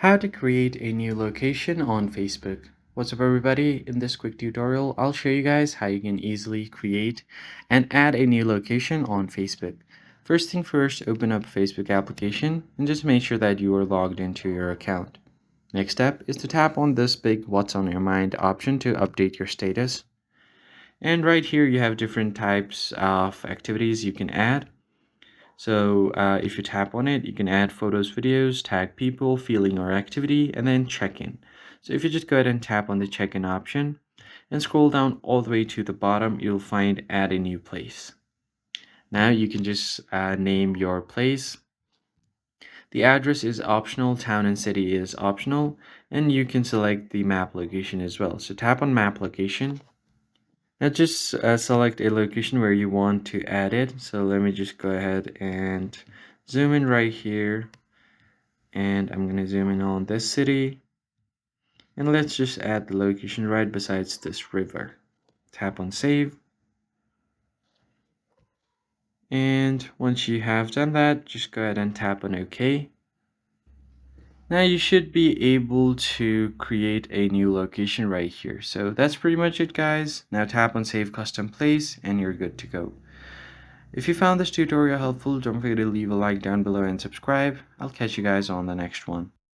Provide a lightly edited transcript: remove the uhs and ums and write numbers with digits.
How to create a new location on Facebook. What's up everybody? In this quick tutorial, I'll show you guys how you can easily create and add a new location on Facebook. First thing first, open up a Facebook application and just make sure that you are logged into your account. Next step is to tap on this big What's on your mind option to update your status. And right here you have different types of activities you can add. So if you tap on it, you can add photos, videos, tag people, feeling or activity, and then check-in. So if you just go ahead and tap on the check-in option and scroll down all the way to the bottom, you'll find add a new place. Now you can just name your place. The address is optional, town and city is optional, and you can select the map location as well. So tap on map location. Now just select a location where you want to add it. So let me just go ahead and zoom in right here. And I'm going to zoom in on this city. And let's just add the location right besides this river. Tap on save. And once you have done that, just go ahead and tap on OK. Now you should be able to create a new location right here. So that's pretty much it, guys. Now tap on save custom place and you're good to go. If you found this tutorial helpful, don't forget to leave a like down below and subscribe. I'll catch you guys on the next one.